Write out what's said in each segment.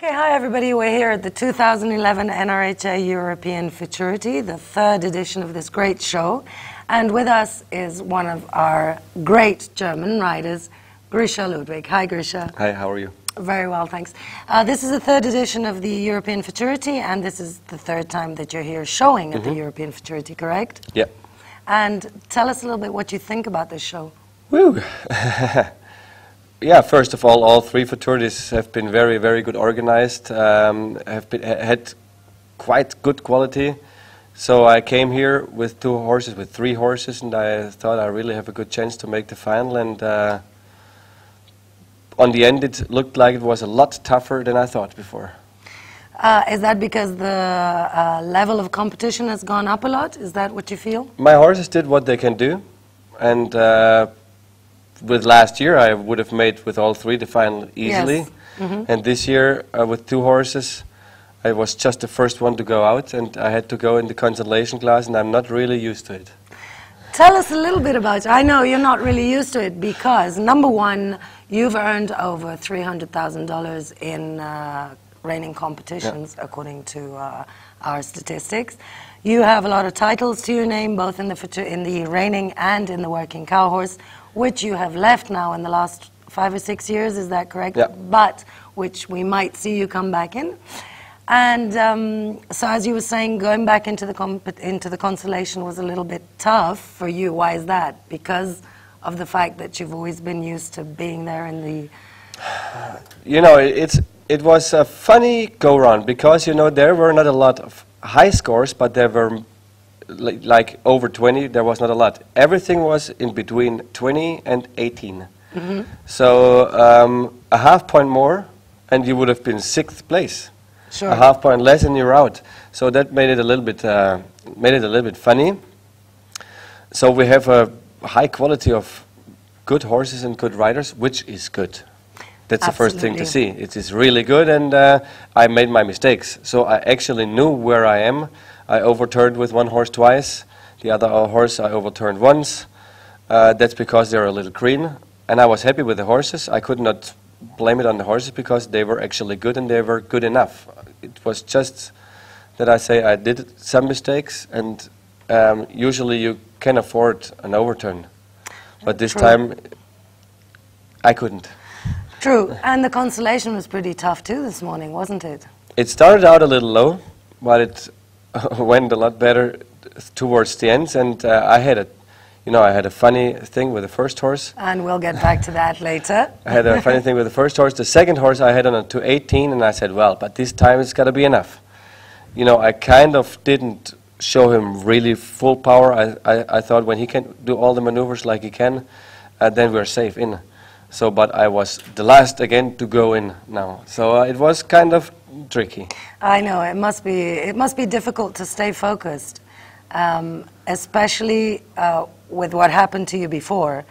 Okay, hi everybody. We're here at the 2011 NRHA European Futurity, the third edition of this great show. And with us is one of our great German riders, Grischa Ludwig. Hi, Grischa. Hi, how are you? Very well, thanks. This is the third edition of the European Futurity, and this is the third time that you're here showing at the European Futurity, correct? Yeah. And tell us a little bit what you think about this show. Woo! Yeah, first of all three futurities have been very, very good organized, had quite good quality. So I came here with three horses, and I thought I really have a good chance to make the final. And on the end, it looked like it was a lot tougher than I thought before. Is that because the level of competition has gone up a lot? Is that what you feel? My horses did what they can do, and with last year, I would have made with all three the final easily. Yes. And this year, with two horses, I was just the first one to go out, and I had to go in the consolation class, and I'm not really used to it. Tell us a little bit about it. I know you're not really used to it because, number one, you've earned over $300,000 in reining competitions, according to our statistics. You have a lot of titles to your name, both in the reining and in the working cow horse, which you have left now in the last 5 or 6 years, is that correct? Yeah. But which we might see you come back in. And so as you were saying, going back into the consolation was a little bit tough for you. Why is that? Because of the fact that you've always been used to being there in the... You know, it was a funny go-round because, you know, there were not a lot of high scores, but there were like over 20, there was not a lot. Everything was in between 20 and 18. So a half point more and you would have been 6th place. Sure. A half point less and you're out. So that made it a little bit funny. So we have a high quality of good horses and good riders, which is good. That's the first thing to see. It is really good, and I made my mistakes. So I actually knew where I am. I overturned with one horse twice. The other horse I overturned once. That's because they're a little green. And I was happy with the horses. I could not blame it on the horses because they were actually good and they were good enough. It was just that I say I did some mistakes, and usually you can afford an overturn. But this time I couldn't. True, and the consolation was pretty tough too this morning, wasn't it? It started out a little low, but it went a lot better towards the end, and I had a funny thing with the first horse. And we'll get back to that later. I had a funny thing with the first horse. The second horse I had on a 218, and I said, well, but this time it's got to be enough. You know, I kind of didn't show him really full power. I thought when he can do all the maneuvers like he can, then we're safe in. So, but I was the last again to go in now. So it was kind of tricky. I know, it must be difficult to stay focused, especially with what happened to you before,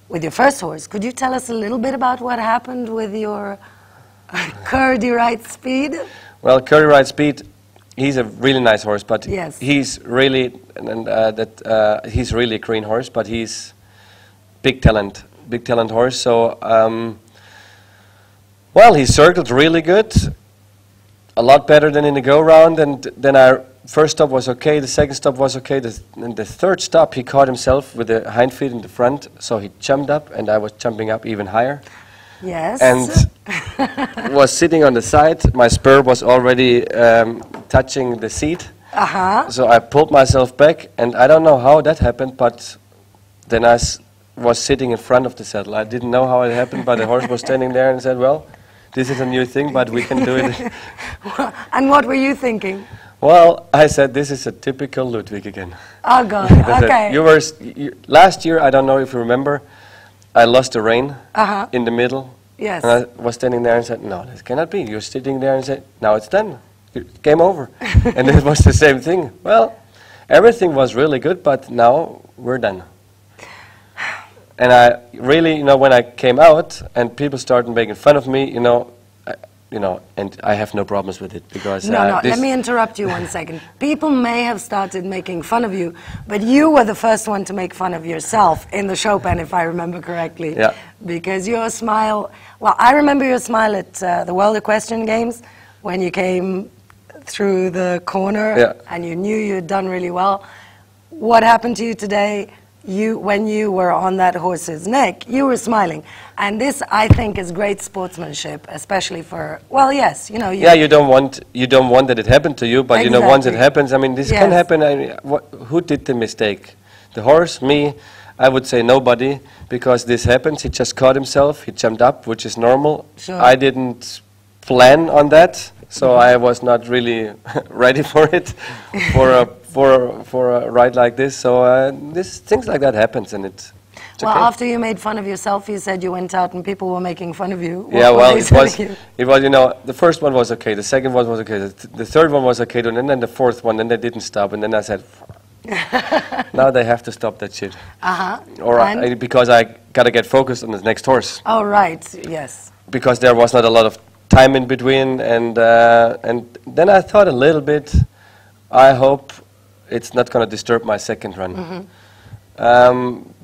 with your first horse. Could you tell us a little bit about what happened with your Curdy Right Speed? Well, Curdy Right Speed, he's a really nice horse, but yes. He's really, he's really a green horse, but he's big talent horse. So, well, he circled really good, a lot better than in the go-round, and then our first stop was okay, the second stop was okay, and the third stop he caught himself with the hind feet in the front, so he jumped up, and I was jumping up even higher. Yes. And was sitting on the side. My spur was already touching the seat. So I pulled myself back, and I don't know how that happened, but then I was sitting in front of the saddle. I didn't know how it happened, but the horse was standing there and said, well, this is a new thing, but we can do it. And what were you thinking? Well, I said, this is a typical Ludwig again. Oh, God, okay. Last year, I don't know if you remember, I lost the rein in the middle. Yes. And I was standing there and said, no, this cannot be. You're sitting there and said, now it's done. Game over. And it was the same thing. Well, everything was really good, but now we're done. And I really, you know, when I came out and people started making fun of me, you know, you know, and I have no problems with it because... No, let me interrupt you 1 second. People may have started making fun of you, but you were the first one to make fun of yourself in the Chopin, if I remember correctly. Yeah. Because your smile... Well, I remember your smile at the World Equestrian Games when you came through the corner and you knew you had done really well. What happened to you today? When you were on that horse's neck, you were smiling. And this, I think, is great sportsmanship, especially for, well, yes, you know. You don't want that it happened to you, but you know, once it happens, I mean, this can happen. I mean, who did the mistake? The horse, me? I would say nobody, because this happens. He just caught himself. He jumped up, which is normal. Sure. I didn't plan on that, so I was not really ready for it, for a ride like this. So things like that happens, and it's well, okay. After you made fun of yourself, you said you went out and people were making fun of you. Yeah, well, it was, you know, the first one was okay, the second one was okay, the third one was okay, and then the fourth one, then they didn't stop, and then I said, now they have to stop that shit. Or because I gotta get focused on the next horse. Oh, right, yes. Because there was not a lot of time in between, and then I thought a little bit, I hope it's not gonna disturb my second run.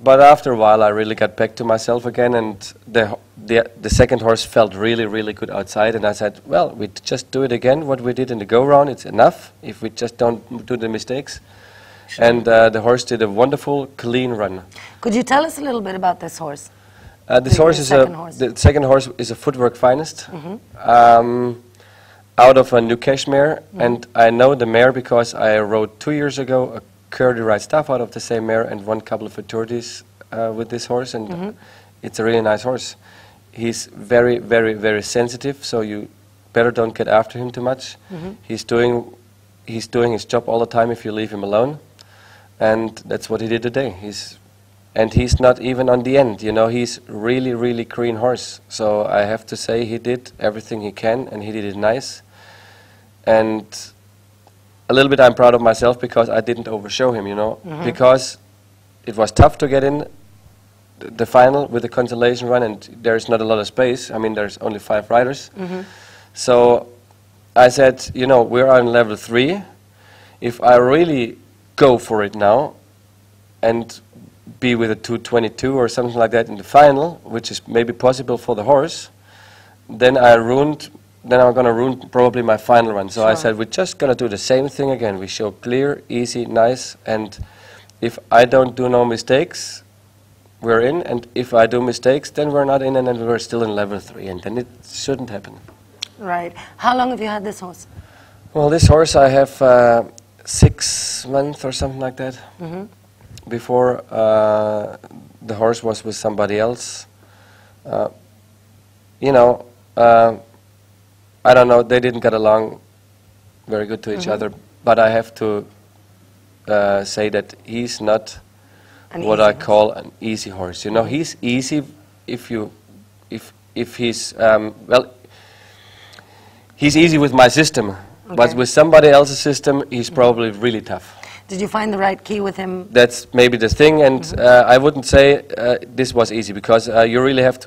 But after a while, I really got back to myself again, and the second horse felt really, really good outside, and I said, well, we just do it again, what we did in the go-round, it's enough, if we just don't do the mistakes. Sure. And the horse did a wonderful, clean run. Could you tell us a little bit about this horse? The second horse is a footwork finest, out of a New Cashmere, and I know the mare because I rode 2 years ago a Curdy Ride Staff out of the same mare and won a couple of Futurities with this horse, and it's a really nice horse. He's very, very, very sensitive, so you better don't get after him too much. He's doing his job all the time if you leave him alone, and that's what he did today. He's not even on the end, you know, he's really, really green horse. So I have to say he did everything he can, and he did it nice. And a little bit I'm proud of myself because I didn't overshow him, you know, because it was tough to get in the final with the consolation run, and there's not a lot of space. I mean, there's only 5 riders. So I said, you know, we're on level 3. If I really go for it now and be with a 222 or something like that in the final, which is maybe possible for the horse, then I'm going to ruin probably my final run. So I said, we're just going to do the same thing again. We show clear, easy, nice, and if I don't do no mistakes, we're in, and if I do mistakes, then we're not in, and then we're still in level 3, and then it shouldn't happen. Right. How long have you had this horse? Well, this horse I have 6 months or something like that. Before the horse was with somebody else. You know, I don't know, they didn't get along very good to each other, but I have to say that he's not what I call an easy horse. You know, he's easy if he's, well, he's easy with my system, but with somebody else's system, he's probably really tough. Did you find the right key with him? That's maybe the thing, and I wouldn't say this was easy, because you really have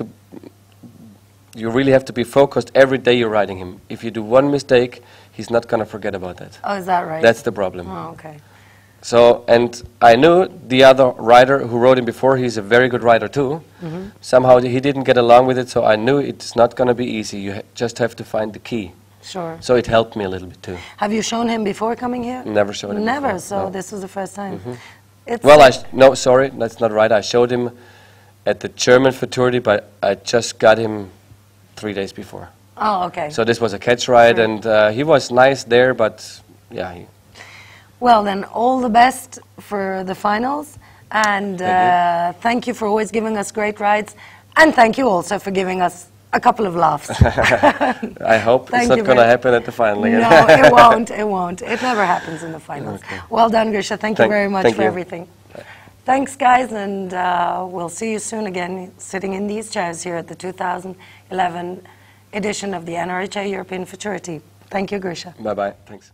to be focused every day you're riding him. If you do one mistake, he's not going to forget about that. Oh, is that right? That's the problem. Oh, okay. So, and I knew the other rider who rode him before, he's a very good rider too. Somehow he didn't get along with it, so I knew it's not going to be easy. You just have to find the key. Sure. So it helped me a little bit too. Have you shown him before coming here? Never shown him Never, before, so no. this was the first time. Well, no, sorry, that's not right. I showed him at the German Futurity, but I just got him 3 days before. Oh, okay. So this was a catch ride, and he was nice there, but yeah. Well, then, all the best for the finals, and thank you for always giving us great rides, and thank you also for giving us a couple of laughs. I hope it's not going to happen at the final again. No, it won't, it won't. It never happens in the finals. Okay. Well done, Grisha. Thank you very much for everything. Thanks, guys, and we'll see you soon again, sitting in these chairs here at the 2011 edition of the NRHA European Futurity. Thank you, Grisha. Bye-bye. Thanks.